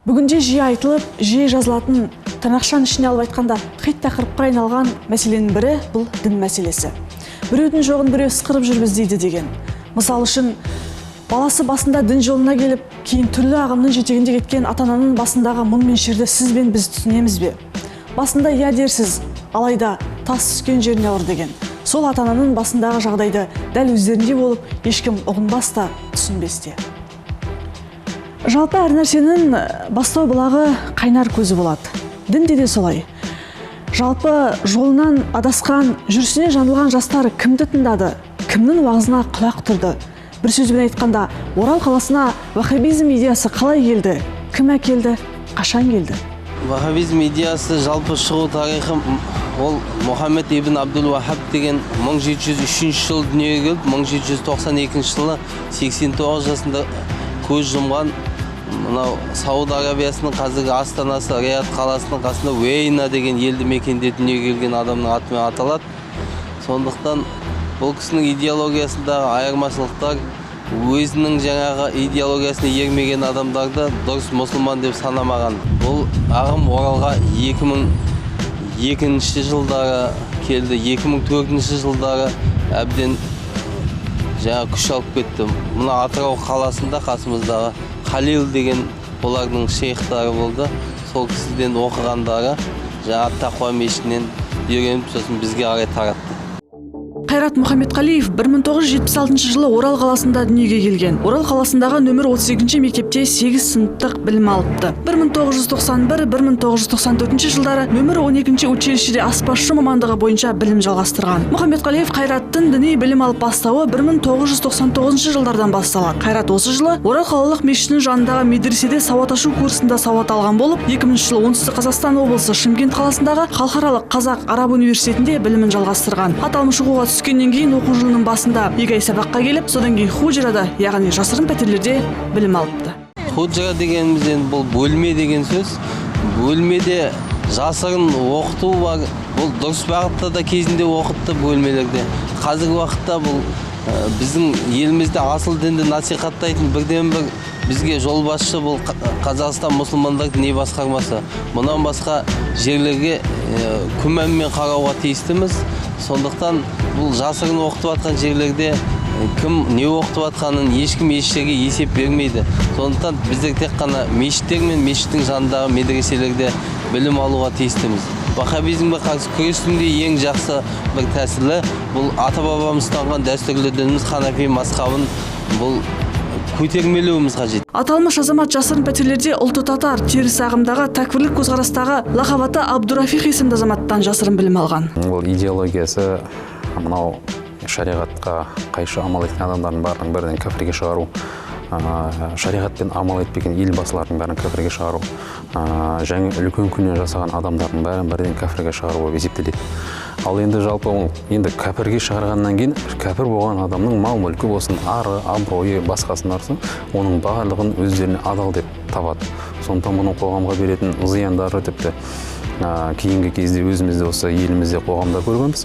Бүгінде жиі айтылып, жиі жазылатын тырнақшаның ішіне алып айтқанда хит тақырыпқа айналған мәселенің бірі бұл дін мәселесі. Біреудің жоғын біреу ысқырып жүрміз дейді деген. Мысал үшін, баласы басында дін жолына келіп, кейін түрлі ағымның жетегінде кеткен ата-ананың басындағы мұң мен шерді сіз бен біз түсінеміз бе? Басында иә дерсіз, алайда тас түскен жеріне ауыр деген. Сол ата-ананың басындағы жағдайды дәл өздерінде болып, ешкім ұғынбас та, түсінбес те. Жалпы әр нәрсенің бастау бұлағы қайнар көзі болады. Дінде де солай. Жалпы жолынан адасқан, жүрісіне жанылған жастар кімді тыңдады, кімнің уағызына құлақ тұрды? Бір сөзбен айтқанда, Орал қаласына ваххабизм идеясы қалай келді? Кім әкелді? Қашан келді? Ваххабизм идеясы жалпы шығу тарихы ол Мұхаммед ибн Абдул Вахаб деген 1703 жыл дүниеге келіп, 1792 жылы 89 жасында көз жұмған. Мынау Сауд Арабиясының қазіргі астанасы Рият қаласының қасында Уейна деген елді мекенде дүниеге келген адамның атымен аталады. Сондықтан бұл кісінің идеологиясындағы айырмашылықтар өзінің жаңағы идеологиясына ермеген адамдарды дұрыс мұсылман деп санамаған. Бұл ағым Оралға 2002 жылдары келді, 2004 жылдары әбден жаңа күш алып кетті. Мына Атырау қаласында қасымыздағы Халил деген олардың шейхтары болды. Сол кісіден оқығандары жаңа Тақуа мешітінен үйреніп, сосын бізге қарай таратты. Қайрат Мұхаммедқалиев 1976 жылы Орал қаласында дүниеге келген. Орал қаласындағы нөмір 32 мектепте 8 сыныптық білім алыпты. 1991-1994 жылдары нөмір 12 училищеде аспазшы мамандығы бойынша білім жалғастырған. Мұхаммедқалиев Қайраттың діни білім алып бастауы 1999 жылдардан басталады. Қайрат осы жылы Орал қалалық мешітінің жанындағы медреседе сауат ашу курсында сауат алған болып, 2000 жылы оңтүстік Қазақстан облысы Шымкент қаласындағы халықаралық Қазақ-Араб университетінде білімін жалғастырған. Аталмыш оқуға түскеннен кейін оқу жылының басында 2 ай сабаққа келіп, содан кейін худжрада, яғни жасырын пәтерлерде білім алыпты. Худжра дегенімізден бұл бөлме деген сөз. Бөлмеде жасырын оқыту бар. Бұл дұрыс бағытта да кезінде оқытты бөлмелерде. Қазіргі уақытта бұл біздің елімізде асыл дінді насихаттайтын бірден-бір бізге жолбасшы бұл Қазақстан мұсылмандар діни басқармасы. Мұнан басқа жерлерге күмәнмен қарауға тиістіміз. Сондықтан бұл жасырын оқытып жатқан жерлерде кім не оқытып жатқанын ешкім ешжерге есеп бермейді. Сондықтан біздер тек қана мешіттер мен мешіттің жанындағы медреселерде білім алуға тиістіміз. Ваххабизмге қарсы күрестің де ең жақсы бір тәсілі бұл ата-бабамыз ұстанған дәстүрлі дініміз Ханафи мазхабын бұл көтермелеуіміз қажет. Аталмыш азамат жасырын пәтерлерде ұлты татар, теріс ағымдағы тәкфірлік көзқарастағы лақабаты Абдурафих есімді азаматтан жасырын білім алған. Ол идеологиясы мынау шариғатқа қайшы амал еткен адамдардың барлығын бірден кәфірге шығару, шариғатпен амал етпеген елбасылардың бәрін кәфірге шығару, және үлкен күннен жасаған адамдардың бәрін бірден кәфірге шығару болып есептеледі. Ал енді жалпы енді кәпірге шығарғаннан кейін кәпір болған адамның мал-мүлкі болсын, ары, абыройы, басқасын арсы, оның барлығын өздеріне адал деп табады. Сондықтан бұның қоғамға беретін зияндары тіпті кейінгі кезде өзімізде осы елімізде қоғамда көргенбіз.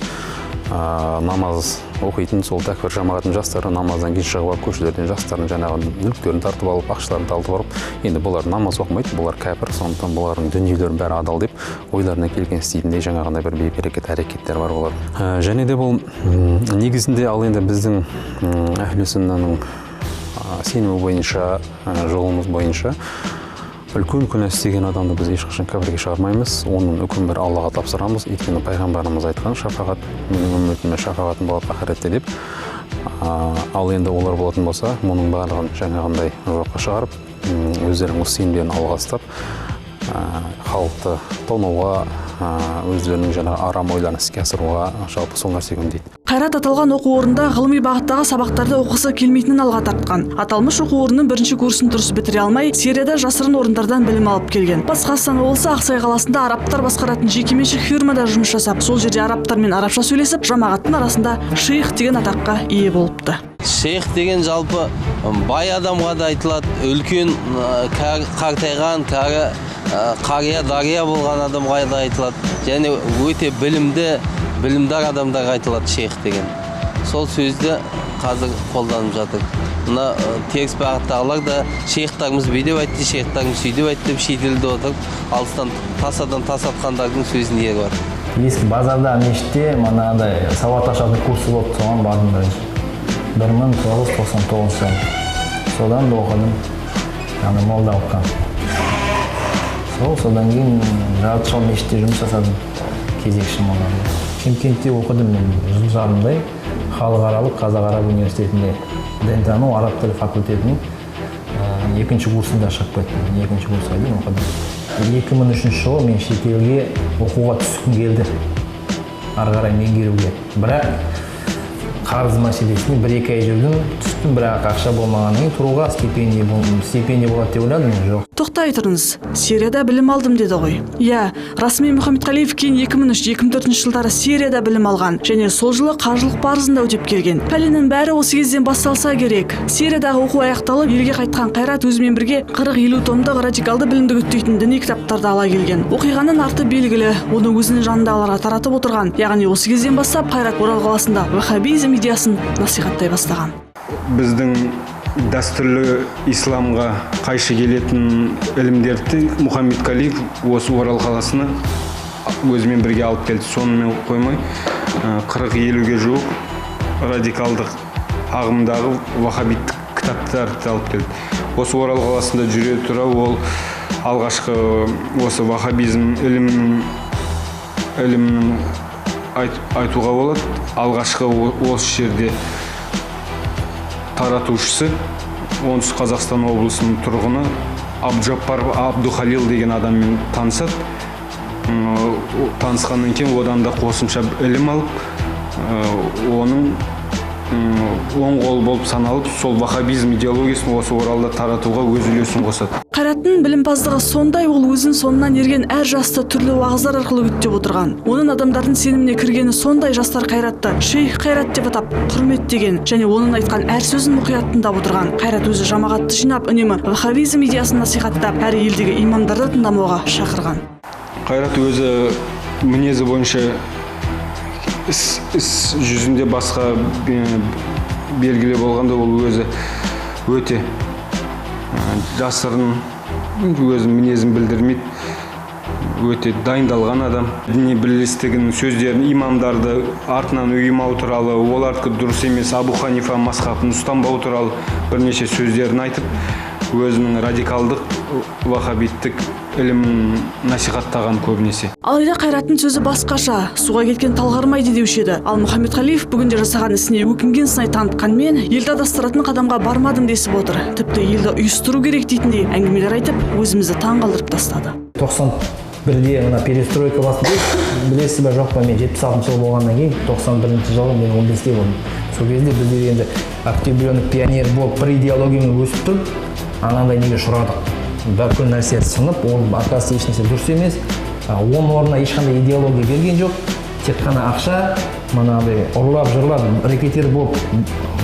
Намаз оқитын сол тәкфір жамағаттың жастары намаздан кейін шығып алып көшелерден жастардың жаңағы мүліктерін тартып алып, ақшаларын тартып алып, енді бұлар намаз оқымайды, бұлар кәпір, сондықтан бұлардың дүниелерінің бәрі адал деп ойларына келген істейтіндей жаңағындай бір бейберекет әрекеттер бар болады. Және де бұл негізінде ал енді біздің әхлі сүннаның сенімі бойынша, жолымыз бойынша үлкен күнә істеген адамды біз ешқашан кәпірге шығармаймыз. Оның үкімін бір Аллаға тапсырамыз. Өйткені пайғамбарымыз айтқан шафағат, менің үмметіме шафағатым болады ақиретте деп. Ал енді олар болатын болса, мұның барлығын жаңағындай жоққа шығарып, өздерінің сенімдерін алға ұстап, халықты тонауға, өздерінің жаңағы арам ойларын іске асыруға жалпы сол нәрсеге үндейді. Қайрат аталған оқу орнында ғылыми бағыттағы сабақтарды оқысы келмейтінін алға тартқан. Аталмыш оқу орнының бірінші курсын дұрыс бітіре алмай, Сирияда жасырын орындардан білім алып келген. Батыс Қазақстан облысы Ақсай қаласында арабтар басқаратын жекеменшік фирмада жұмыс жасап, сол жерде арабтармен арабша сөйлесіп, жамағаттың арасында шейх деген атаққа ие болыпты. Шейх деген жалпы бай адамға да айтылады, үлкен қартайған, қария дария болған адамға да айтылады, және өте білімдар адамдарға айтылады шейх деген. Сол сөзді қазір қолданып жатыр. Мына теріс бағыттағылар да шейхтарымыз бүйтіп айтты, шейхтарымыз сөйтіп айтты деп шетелде отырып, алыстан тасадан тасатқандардың сөзін еріп жатыр. Ескі базарда мешітте манағыдай сауат ашатын курсы болып соған бардым бірінші. 1999 жылы. Содан да оқыдым. Яғни молда оқыған. Содан кейін жарты жыл мешітте жұмыс жасадым. Кезекші молда. Шымкентте оқыдым мен жыл жарымдай. Халықаралық Қазақ Араб университетінде дінтану араб тілі факультетінің екінші курсында шығып кеттім. Екінші курсқа дейін оқыдым. 2003 жылы мен шетелге оқуға түскім келді. Ары қарай меңгеруге. Бірақ қарыз мәселесіне 1-2 ай жүрдім, түстім, бірақ ақша болмағаннан кейін тұруға стипендия болады деп ойладым, жоқ. Тоқтай тұрыңыз, Сирияда білім алдым деді ғой. Иә, расымен Мұхаммедқалиев кейін 2003-2004 жылдары Сирияда білім алған және сол жылы қажылық парызында өтеп келген. Пәленің бәрі осы кезден басталса керек. Сириядағы оқу аяқталып, елге қайтқан Қайрат өзімен бірге 40-50 томдық радикалды білімді үгіттейтін діни кітаптарды ала келген. Оқиғаның арты белгілі, оны өзінің жанындағыларға таратып отырған. Яғни осы кезден бастап Қайрат Орал қаласында ваххабизм идеясын насихаттай бастаған. Біздің дәстүрлі исламға қайшы келетін ілімдерді Мұхаммедқалиев осы Орал қаласына өзімен бірге алып келді. Сонымен қоймай 40-50-ге жуық радикалдық ағымдағы ваххабиттік кітаптарды алып келді. Осы Орал қаласында жүре тұра ол алғашқы осы ваххабизм ілімінің айтуға болады. Алғашқы осы жерде таратушысы оңтүстік Қазақстан облысының тұрғыны Абджаппар Абдухалил деген адаммен танысады. Танысқаннан кейін одан да қосымша ілім алып, оның оң қол болып саналып, сол ваххабизм идеологиясын осы Оралда таратуға өз үлесін қосады. Қайраттың білімпаздығы сондай, ол өзін соңынан ерген әр жасты түрлі уағыздар арқылы үгіттеп отырған. Оның адамдардың сеніміне кіргені сондай, жастар Қайратты шейх Қайрат деп атап құрметтеген және оның айтқан әр сөзін мұқият тыңдап отырған. Қайрат өзі жамағатты жинап, үнемі ваххабизм идеясын насихаттап, әр елдегі имамдарды тыңдамауға шақырған. Қайрат өзі мінезі бойынша іс жүзінде басқа белгілі болғанда ол өзі өте жасырын, өзі мінезін білдірмейді, өте дайындалған адам. Діни бірлестігінің сөздерін, имамдарды артынан ұйымау туралы, олардікі дұрыс емес, Абу Ханифа мазхабын ұстанбау туралы бірнеше сөздерін айтып, өзінің радикалдық ваххабиттік ілімін насихаттаған көбінесе. Алайда Қайраттың сөзі басқаша, суға кеткен талғармайды деуші еді. Ал Мұхаммедқалиев бүгінде жасаған ісіне өкінген сынай танытқанмен, елді адастыратын қадамға бармадым десіп отыр. Тіпті елді ұйыстыру керек дейтіндей әңгімелер айтып, өзімізді таң қалдырып тастады. 91-де мына перестройка басталды. Білесіз бе жоқ па, мен 76 жыл болғаннан кейін 91 жылы мен 15-те болдым. Сол кезде біздер енді октябрьный пионер болып бір идеологиямен өсіп тұрып, анандай неге ұшырадық. Бүкіл нәрсе сынып, ол арқасы ешнәрсе дұрыс емес. Оның орнына ешқандай идеология берген жоқ. Тек қана ақша, манағыдай ұрлап, жырлап, рэкетир болып,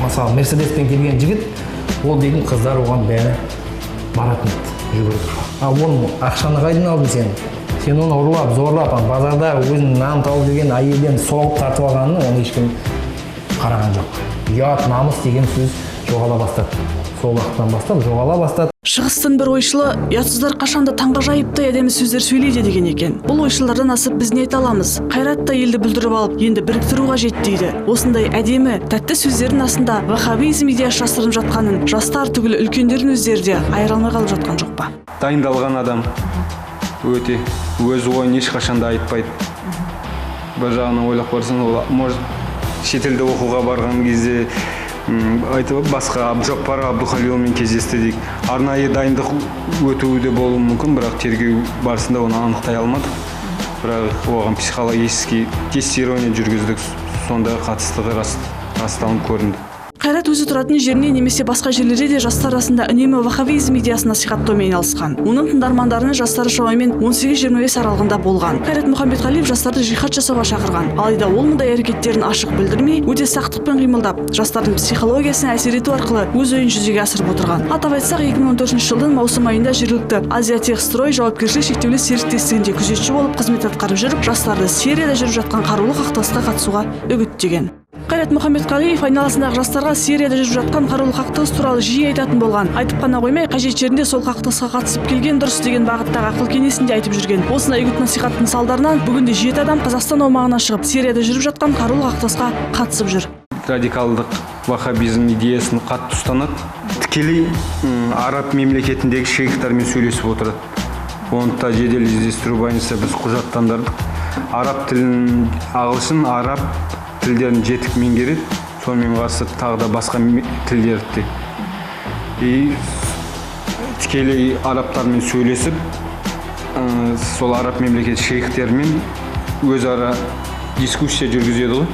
мысалы Мерседеспен келген жігіт, ол дейтін қыздар оған бәрі баратын еді, жүгіріп. Ал оны ақшаны қайдан алдың сен? Сен оны ұрлап, зорлап, базарда өзінің нан тауып жүрген әйелден соғып тартып алғанын оны ешкім қараған жоқ. Ұят, намыс деген сөз жоғала бастады. Сол уақыттан бастап жоғала бастады. Шығыстың бір ойшылы, ұятсыздар қашанда таңғажайыптай әдемі сөздер сөйлейді деген екен. Бұл ойшылдардан асып біз не айта аламыз? Қайрат та елді бүлдіріп алып, енді біріктіру қажет дейді. Осындай әдемі, тәтті сөздердің астында ваххабизм идеясы жасырынып жатқанын жастар түгілі үлкендердің өздері де айыра алмай қалып жатқан жоқ па? Дайындалған адам өте өз ойын ешқашанда айтпайды. Бір жағынан ойлап қарасаң, ол может шетелде оқуға барған кезде айтып басқа Абджаппар Абдухалилмен кездесті дейік. Арнайы дайындық өтуі де болуы мүмкін, бірақ тергеу барысында оны анықтай алмадық. Бірақ оған психологический тестирование жүргіздік, сонда қатыстығы расталынып көрінді. Қайрат өзі тұратын жеріне немесе басқа жерлерде де жастар арасында үнемі ваххабизм идеясын насихаттаумен айналысқан. Оның тыңдармандарының жастары шамамен 18-25 аралығында болған. Қайрат Мұхаммедқалиев жастарды жихад жасауға шақырған. Алайда ол мұндай әрекеттерін ашық білдірмей, өте сақтықпен қимылдап, жастардың психологиясына әсер ету арқылы өз ойын жүзеге асырып отырған. Атап айтсақ, 2014 жылдың маусым айында жергілікті Азия-Техстрой жауапкершілігі шектеулі серіктестігінде күзетші болып қызмет атқарып жүріп, жастарды Сирияда жүріп жатқан қарулы қақтығысқа қатысуға үгіттеген. Қайрат Мұхамбетқалиев айналасындағы жастарға Сирияда жүріп жатқан қарулы қақтығыс туралы жиі айтатын болған. Айтып қана қоймай, қажет жерінде сол қақтығысқа қатысып келген дұрыс деген бағыттағы ақыл кеңесін де айтып жүрген. Осындай үгіт-насихаттың салдарынан бүгінде 7 адам Қазақстан аумағына шығып, Сирияда жүріп жатқан қарулы қақтығысқа қатысып жүр. Радикалдық ваххабизм идеясын қатты ұстанады. Тікелей араб мемлекетіндегі шейхтармен сөйлесіп отырады. Оны да жедел іздестіру бойынша біз құжаттандырдық. Араб тілін, ағылшын, араб тілдерін жетік меңгереді. Сонымен қатар тағы да басқа тілдерді. Тікелей арабтармен сөйлесіп, сол араб мемлекет шейхтермен өзара дискуссия жүргізеді ғой.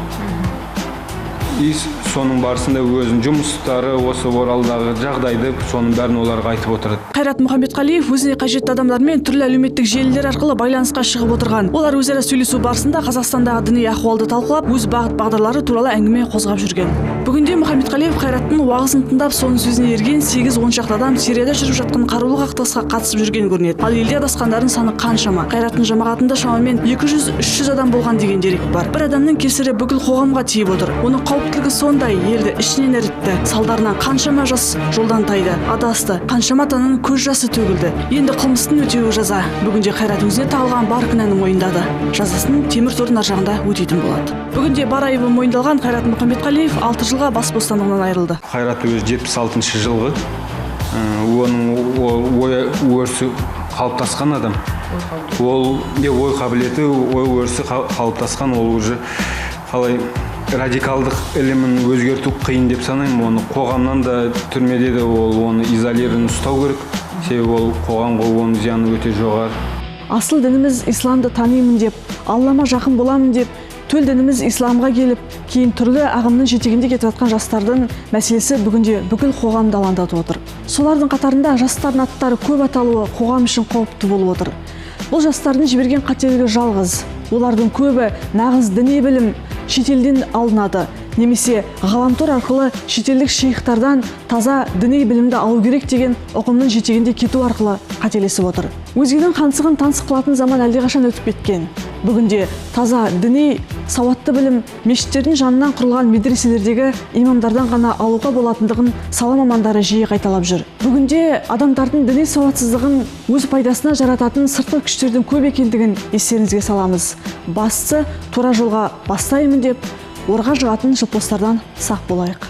Соның барысында өзінің жұмыстары, осы Оралдағы жағдайды, соның бәрін оларға айтып отырады. Қайрат Мұхамбетқалиев өзіне қажетті адамдармен түрлі әлеуметтік желілер арқылы байланысқа шығып отырған. Олар өзара сөйлесу барысында Қазақстандағы діни ахуалды талқылап, өз бағыт-бағдарлары туралы әңгіме қозғап жүрген. Бүгінде Мұхамбетқалиев Қайраттың уағызын тыңдап, соның сөзіне ерген 8-10 шақты адам Сирияда жүріп жатқан қарулы қақтығысқа қатысып жүрген көрінеді. Ал елде адасқандардың саны қаншама? Қайраттың жамағатында шамамен 200-300 адам болған деген дерек бар. Бір адамның кесірі бүкіл қоғамға тиіп отыр. Оның қауіптілігі сондай, елді ішінен ірітті. Салдарынан қаншама жас жолдан тайды, адасты, қаншама ананың көз жасы төгілді. Енді қылмыстың өтеуі жаза. Бүгінде Қайрат өзіне тағылған бар кінәні мойындады. Жазасын темір тордың ар жағында өтейтін болады. Бүгінде бар айыбы мойындалған Қайрат Мұхамбетқалиев 6 жылға бас бостандығынан айырылды. Қайрат өзі 76 жылғы. Оның ой-өрісі қалыптасқан адам. Ол ой қабілеті, ой-өрісі қалыптасқан, ол уже қалай радикалдық ілімін өзгерту қиын деп санаймын. Оны қоғамнан да, түрмеде де оны изолированно ұстау керек. Себебі ол қоғамға оның зияны өте жоғары. Асыл дініміз исламды танимын деп, Аллама жақын боламын деп, төл дініміз исламға келіп, кейін түрлі ағымның жетегінде кетіп жатқан жастардың мәселесі бүгінде бүкіл қоғамды алаңдатып отыр. Солардың қатарында жастардың аттары көп аталуы қоғам үшін қауіпті болып отыр. Бұл жастардың жіберген қателігі жалғыз. Олардың көбі нағыз діни білім шетелден алынады, немесе ғаламтор арқылы шетелдік шейхтардан таза діни білімді алу керек деген ұғымның жетегінде кету арқылы қателесіп отыр. Өзгенің қаңсығын таңсық қылатын заман әлдеқашан өтіп кеткен. Бүгінде таза діни сауатты білім мешіттердің жанынан құрылған медреселердегі имамдардан ғана алуға болатындығын сала мамандары жиі қайталап жүр. Бүгінде адамдардың діни сауатсыздығын өз пайдасына жарататын сыртқы күштердің көп екендігін естеріңізге саламыз. Бастысы тура жолға бастаймын деп орға жығатын жылпостардан сақ болайық.